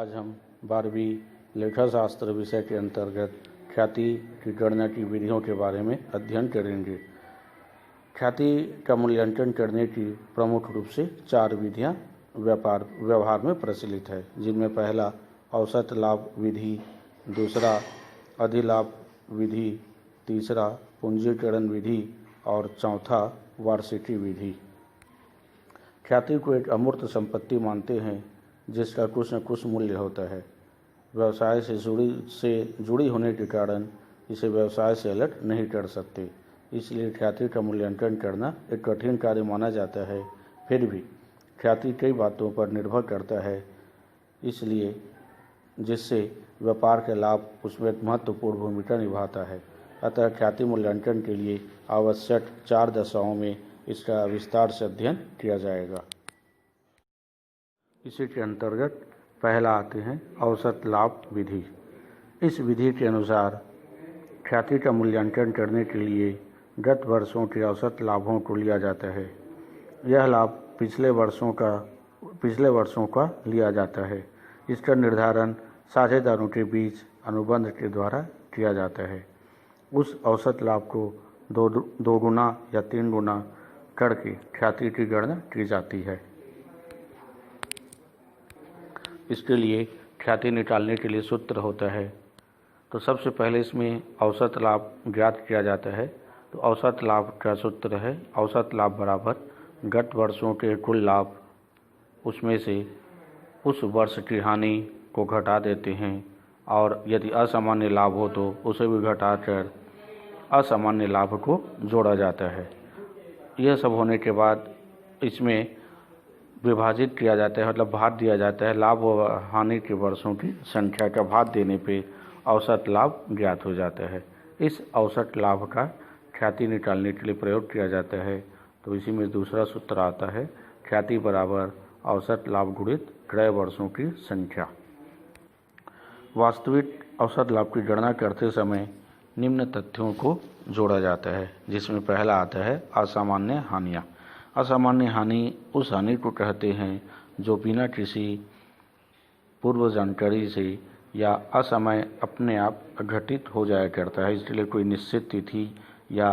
आज हम 12वीं लेखाशास्त्र विषय के अंतर्गत ख्याति की गणना की विधियों के बारे में अध्ययन करेंगे। ख्याति का मूल्यांकन करने की प्रमुख रूप से 4 विधियां व्यवहार में प्रचलित है, जिनमें पहला औसत लाभ विधि, दूसरा अधिलाभ विधि, तीसरा पूंजीकरण विधि और चौथा वार्षिकी विधि। ख्याति को एक अमूर्त संपत्ति मानते हैं जिसका कुछ न कुछ मूल्य होता है। व्यवसाय से जुड़ी होने के कारण इसे व्यवसाय से अलग नहीं कर सकते, इसलिए ख्याति का मूल्यांकन करना एक कठिन कार्य माना जाता है। फिर भी ख्याति कई बातों पर निर्भर करता है, इसलिए जिससे व्यापार के लाभ उसमें एक महत्वपूर्ण भूमिका निभाता है। अतः ख्याति मूल्यांकन के लिए आवश्यक 4 दशाओं में इसका विस्तार से अध्ययन किया जाएगा। इसी के अंतर्गत पहला आते हैं औसत लाभ विधि। इस विधि के अनुसार ख्याति का मूल्यांकन करने के लिए गत वर्षों के औसत लाभों को लिया जाता है। यह लाभ पिछले वर्षों का लिया जाता है। इसका निर्धारण साझेदारों के बीच अनुबंध के द्वारा किया जाता है। उस औसत लाभ को 2 गुना या 3 गुना करके ख्याति की गणना की जाती है। इसके लिए ख्याति निकालने के लिए सूत्र होता है। तो सबसे पहले इसमें औसत लाभ ज्ञात किया जाता है। तो औसत लाभ का सूत्र है औसत लाभ बराबर गत वर्षों के कुल लाभ, उसमें से उस वर्ष की हानि को घटा देते हैं और यदि असामान्य लाभ हो तो उसे भी घटाकर असामान्य लाभ को जोड़ा जाता है। यह सब होने के बाद इसमें विभाजित किया जाता है, मतलब भाग दिया जाता है। लाभ व हानि के वर्षों की संख्या का भाग देने पे औसत लाभ ज्ञात हो जाता है। इस औसत लाभ का ख्याति निकालने के लिए प्रयोग किया जाता है। तो इसी में दूसरा सूत्र आता है ख्याति बराबर औसत लाभ गुणित क्रय वर्षों की संख्या। वास्तविक औसत लाभ की गणना करते समय निम्न तथ्यों को जोड़ा जाता है, जिसमें पहला आता है असामान्य हानियाँ। असामान्य हानि उस हानि को कहते हैं जो बिना किसी पूर्व जानकारी से या असमय अपने आप घटित हो जाया करता है। इसके लिए कोई निश्चित तिथि या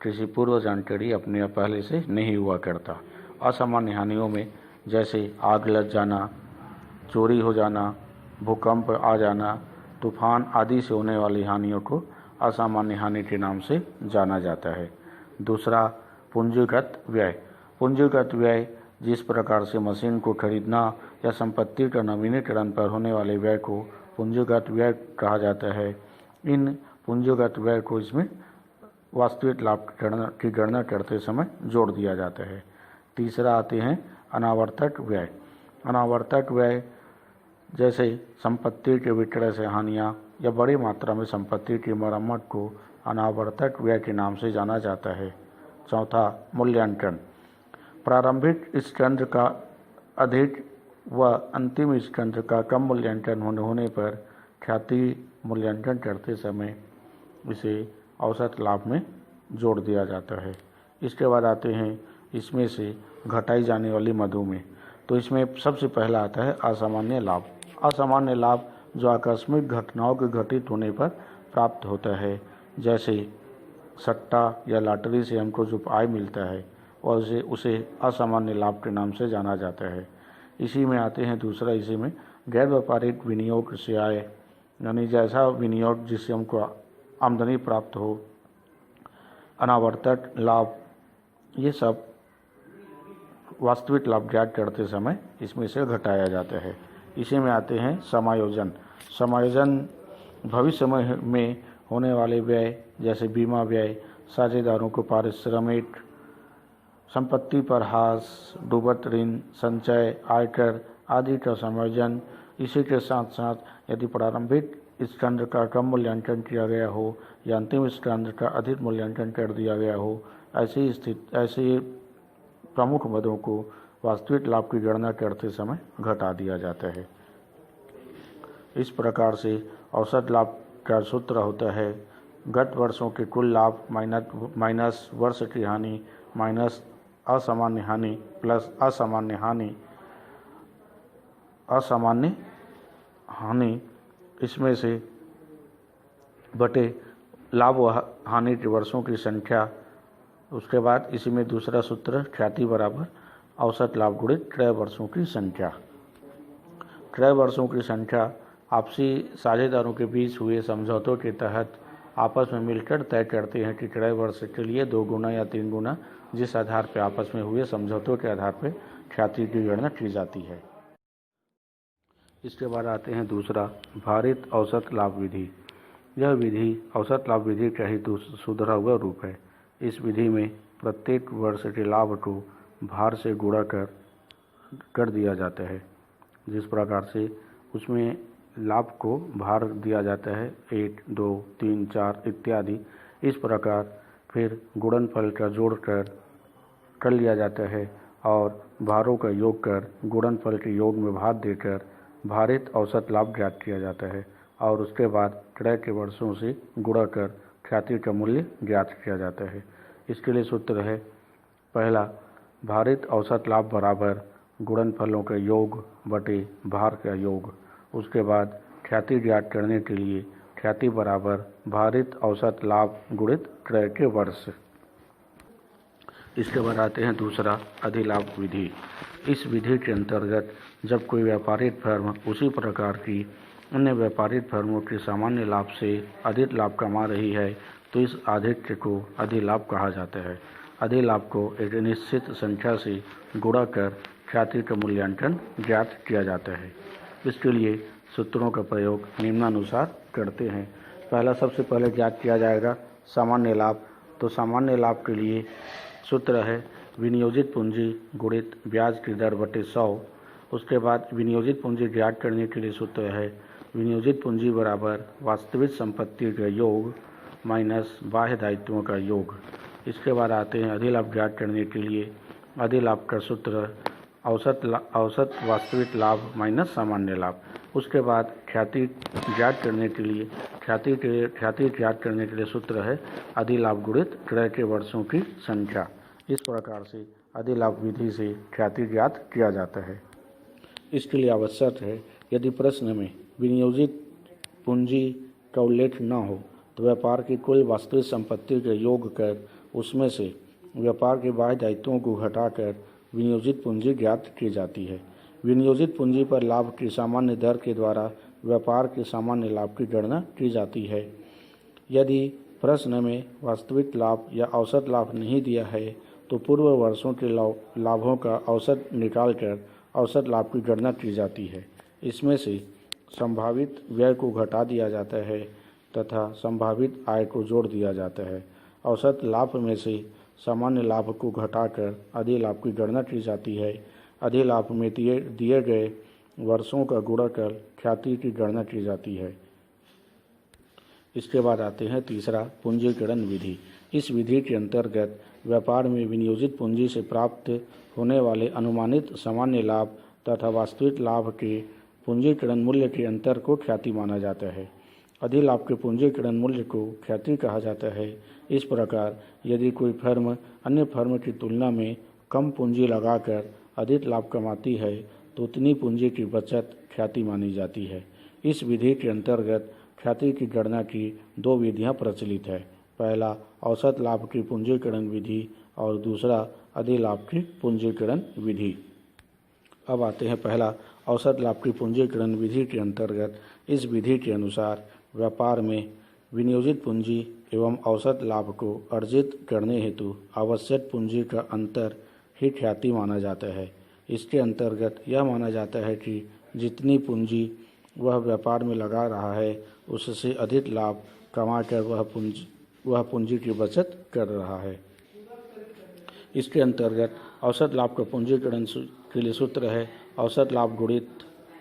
किसी पूर्व जानकारी अपने आप पहले से नहीं हुआ करता। असामान्य हानियों में जैसे आग लग जाना, चोरी हो जाना, भूकंप आ जाना, तूफान आदि से होने वाली हानियों को असामान्य हानि के नाम से जाना जाता है। दूसरा पूंजीगत व्यय। पूंजीगत व्यय जिस प्रकार से मशीन को खरीदना या संपत्ति का नवीनीकरण पर होने वाले व्यय को पूंजीगत व्यय कहा जाता है। इन पूंजीगत व्यय को इसमें वास्तविक लाभ की गणना करते समय जोड़ दिया जाता है। तीसरा आते हैं अनावर्तक व्यय। अनावर्तक व्यय जैसे संपत्ति के विक्रय से हानियाँ या बड़ी मात्रा में संपत्ति की मरम्मत को अनावर्तक व्यय के नाम से जाना जाता है। चौथा मूल्यांकन। प्रारंभिक स्कंध का अधिक व अंतिम स्कंध का कम मूल्यांकन होने पर ख्याति मूल्यांकन करते समय इसे औसत लाभ में जोड़ दिया जाता है। इसके बाद आते हैं इसमें से घटाई जाने वाली मदों में। तो इसमें सबसे पहला आता है असामान्य लाभ। असामान्य लाभ जो आकस्मिक घटनाओं के घटित होने पर प्राप्त होता है, जैसे सट्टा या लॉटरी से हमको जो आय मिलता है और उसे असामान्य लाभ के नाम से जाना जाता है। इसी में आते हैं दूसरा, इसी में गैर व्यापारिक विनियोग से आय, यानी जैसा विनियोग जिससे हमको आमदनी प्राप्त हो, अनावर्तक लाभ, ये सब वास्तविक लाभ ज्ञात करते समय इसमें से घटाया जाता है। इसी में आते हैं समायोजन। समायोजन भविष्य में होने वाले व्यय जैसे बीमा व्यय, साझेदारों को पारिश्रमिक, संपत्ति पर हास, डूबत ऋण, संचय, आयकर आदि का समायोजन। इसी के साथ साथ यदि प्रारंभिक स्कंध का कम मूल्यांकन किया गया हो या अंतिम स्कंध का अधिक मूल्यांकन कर दिया गया हो, ऐसे प्रमुख मदों को वास्तविक लाभ की गणना करते समय घटा दिया जाता है। इस प्रकार से औसत लाभ का सूत्र होता है गत वर्षों के कुल लाभ माइनस वर्ष की हानि माइनस असामान्य हानि प्लस असामान्य हानि इसमें से बटे लाभ व हानि के वर्षों की संख्या। उसके बाद इसी में दूसरा सूत्र ख्याति बराबर औसत लाभ गुणित क्रय वर्षों की संख्या। क्रय वर्षों की संख्या आपसी साझेदारों के बीच हुए समझौतों के तहत आपस में मिलकर तय करते हैं कि क्रय वर्ष के लिए 2 गुना या 3 गुना जिस आधार पर आपस में हुए समझौतों के आधार पर ख्याति की गणना की जाती है। इसके बाद आते हैं दूसरा भारित औसत लाभ विधि। यह विधि औसत लाभ विधि का ही सुधरा हुआ रूप है। इस विधि में प्रत्येक वर्ष के लाभ को भार से गुणा कर दिया जाता है। जिस प्रकार से उसमें लाभ को भार दिया जाता है 1, 2, 3, 4 इत्यादि, इस प्रकार फिर गुणनफल का जोड़ कर लिया जाता है और भारों का योग कर गुणनफल के योग में भाग देकर भारित औसत लाभ ज्ञात किया जाता है और उसके बाद क्रय के वर्षों से गुणा कर ख्याति का मूल्य ज्ञात किया जाता है। इसके लिए सूत्र है, पहला भारित औसत लाभ बराबर गुणनफलों का योग बटे भार का योग। उसके बाद ख्याति ज्ञात करने के लिए ख्याति बराबर भारित औसत लाभ गुणित क्रय के वर्ष। इसके बाद आते हैं दूसरा अधिलाभ विधि। इस विधि के अंतर्गत जब कोई व्यापारिक फर्म उसी प्रकार की अन्य व्यापारिक फर्मों के सामान्य लाभ से अधिक लाभ कमा रही है तो इस आधिक्य को अधिलाभ कहा जाता है। अधिलाभ को एक निश्चित संख्या से गुणा कर ख्याति का मूल्यांकन ज्ञात किया जाता है। इसके लिए सूत्रों का प्रयोग निम्नानुसार करते हैं। पहला सबसे पहले ज्ञात किया जाएगा सामान्य लाभ। तो सामान्य लाभ के लिए सूत्र है विनियोजित पूंजी गुणित ब्याज की दर बटे 100। उसके बाद विनियोजित पूंजी ज्ञात करने के लिए सूत्र है विनियोजित पूंजी बराबर वास्तविक संपत्ति का योग माइनस बाह्य दायित्वों का योग। इसके बाद आते हैं अधिलाभ ज्ञात करने के लिए अधिलाभ का सूत्र औसत वास्तविक लाभ माइनस सामान्य लाभ। उसके बाद ख्याति ज्ञात करने के लिए ख्याति ज्ञात करने के लिए सूत्र है अधिलाभ गुणित क्रय के वर्षों की संख्या। इस प्रकार से अधिलाभ विधि से ख्याति ज्ञात किया जाता है। इसके लिए आवश्यक है यदि प्रश्न में विनियोजित पूंजी का उल्लेख न हो तो व्यापार की कुल वास्तविक संपत्ति का योग कर उसमें से व्यापार के बाह्य दायित्वों को घटाकर विनियोजित पूंजी ज्ञात की जाती है। विनियोजित पूंजी पर लाभ की सामान्य दर के द्वारा व्यापार के सामान्य लाभ की गणना की जाती है। यदि प्रश्न में वास्तविक लाभ या औसत लाभ नहीं दिया है तो पूर्व वर्षों के लाभों का औसत निकालकर औसत लाभ की गणना की जाती है। इसमें से संभावित व्यय को घटा दिया जाता है तथा संभावित आय को जोड़ दिया जाता है। औसत लाभ में से सामान्य लाभ को घटाकर अधिलाभ की गणना की जाती है। अधिलाभ में दिए गए वर्षों का गुणा कर ख्याति की गणना की जाती है। इसके बाद आते हैं तीसरा पूंजीकरण विधि। इस विधि के अंतर्गत व्यापार में विनियोजित पूंजी से प्राप्त होने वाले अनुमानित सामान्य लाभ तथा वास्तविक लाभ के पूंजीकरण मूल्य के अंतर को ख्याति माना जाता है। अधिलाभ के पूंजीकरण मूल्य को ख्याति कहा जाता है। इस प्रकार यदि कोई फर्म अन्य फर्म की तुलना में कम पूंजी लगाकर अधिक लाभ कमाती है तो उतनी पूंजी की बचत ख्याति मानी जाती है। इस विधि के अंतर्गत ख्याति की गणना की 2 विधियां प्रचलित है। पहला औसत लाभ की पूंजीकरण विधि और दूसरा अधिलाभ की पूंजीकरण विधि। अब आते हैं पहला औसत लाभ की पूंजीकरण विधि के अंतर्गत इस विधि के अनुसार व्यापार में विनियोजित पूंजी एवं औसत लाभ को अर्जित करने हेतु आवश्यक पूंजी का अंतर ही ख्याति माना जाता है। इसके अंतर्गत यह माना जाता है कि जितनी पूंजी वह व्यापार में लगा रहा है उससे अधिक लाभ कमाकर वह पूंजी की बचत कर रहा है। इसके अंतर्गत औसत लाभ का पूंजीकरण के लिए सूत्र है औसत लाभ गुणित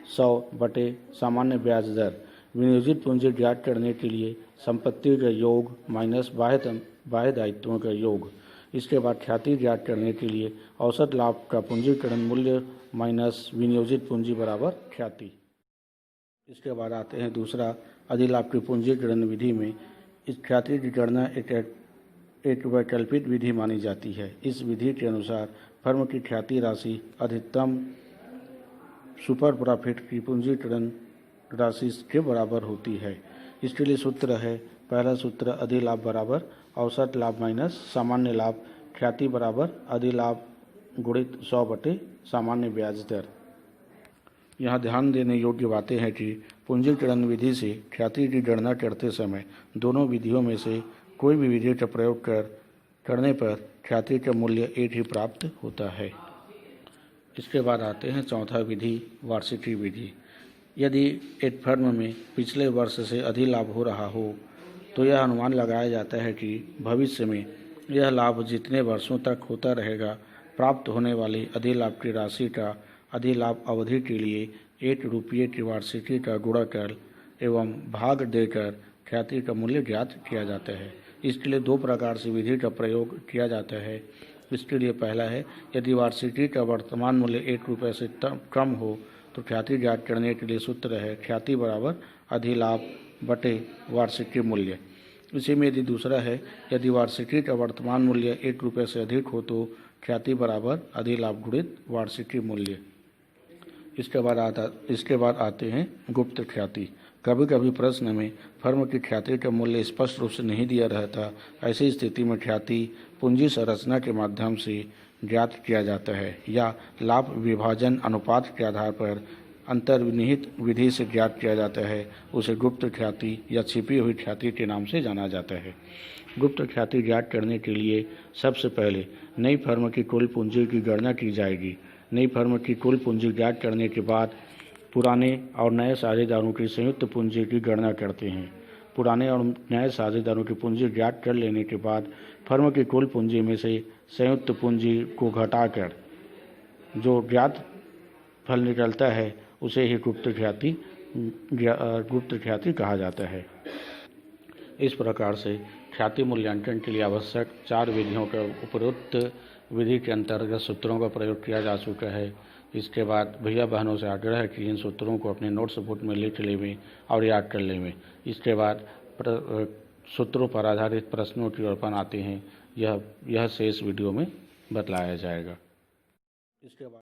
100 बटे सामान्य ब्याज दर। विनियोजित पूंजी ज्ञात करने के लिए संपत्ति का योग माइनस बाह्य दायित्वों का योग। इसके बाद ख्याति ज्ञात करने के लिए औसत लाभ का पूंजीकरण मूल्य माइनस विनियोजित पूंजी बराबर ख्याति। इसके बाद आते हैं दूसरा अधिलाभ की पूंजीकरण विधि में इस ख्याति की गणना एक वैकल्पिक विधि मानी जाती है। इस विधि के अनुसार फर्म की ख्याति राशि अधिकतम सुपर प्रॉफिट की पूंजीकरण राशि के बराबर होती है। इसके लिए सूत्र है, पहला सूत्र अधिलाभ बराबर औसत लाभ माइनस सामान्य लाभ, ख्याति बराबर अधिलाभ गुणित 100 बटे सामान्य ब्याज दर। यहाँ ध्यान देने योग्य बातें हैं कि पूंजीकरण विधि से ख्याति की गणना करते समय दोनों विधियों में से कोई भी विधि का प्रयोग करने पर ख्याति का मूल्य एक ही प्राप्त होता है। इसके बाद आते हैं चौथा विधि, वार्षिकी विधि। यदि एक फर्म में पिछले वर्ष से अधिलाभ हो रहा हो तो यह अनुमान लगाया जाता है कि भविष्य में यह लाभ जितने वर्षों तक होता रहेगा, प्राप्त होने वाली अधिलाभ की राशि का अधिलाभ अवधि के लिए 1 रुपये की वार्षिकी का गुणा कर एवं भाग देकर ख्याति का मूल्य ज्ञात किया जाता है। इसके लिए 2 प्रकार से विधि का प्रयोग किया जाता है। इसके लिए पहला है, यदि वार्षिकी का वर्तमान मूल्य 1 रुपये से कम हो तो ख्याति ज्ञात करने के लिए सूत्र है, ख्याति बराबर अधिलाभ बटे वार्षिकी मूल्य। इसी में यदि दूसरा है, यदि वार्षिकी का वर्तमान मूल्य 1 रुपये से अधिक हो तो ख्याति बराबर अधिलाभ गुणित वार्षिकी मूल्य। इसके बाद आते हैं गुप्त ख्याति। कभी कभी प्रश्न में फर्म की ख्याति का मूल्य स्पष्ट रूप से नहीं दिया रहता। ऐसी स्थिति में ख्याति पूंजी संरचना के माध्यम से ज्ञात किया जाता है या लाभ विभाजन अनुपात के आधार पर अंतर्निहित विधि से ज्ञात किया जाता है। उसे गुप्त ख्याति या छिपी हुई ख्याति के नाम से जाना जाता है। गुप्त ख्याति ज्ञात करने के लिए सबसे पहले नई फर्म की कुल पूंजी की गणना की जाएगी। नई फर्म की कुल पूंजी ज्ञात करने के बाद पुराने और नए साझेदारों की संयुक्त पूंजी की गणना करते हैं। पुराने और नए साझेदारों की पूंजी ज्ञात कर लेने के बाद फर्म की कुल पूंजी में से संयुक्त पूंजी को घटाकर जो ज्ञात फल निकलता है उसे ही गुप्त ख्याति कहा जाता है। इस प्रकार से ख्याति मूल्यांकन के लिए आवश्यक 4 विधियों का उपरोक्त विधि के अंतर्गत सूत्रों का प्रयोग किया जा चुका है। इसके बाद भैया बहनों से आग्रह है कि इन सूत्रों को अपने नोट्स बुक में लिख लें और याद कर लें। इसके बाद सूत्रों पर आधारित प्रश्नों की ओर आते हैं। यह शेष वीडियो में बतलाया जाएगा। इसके बाद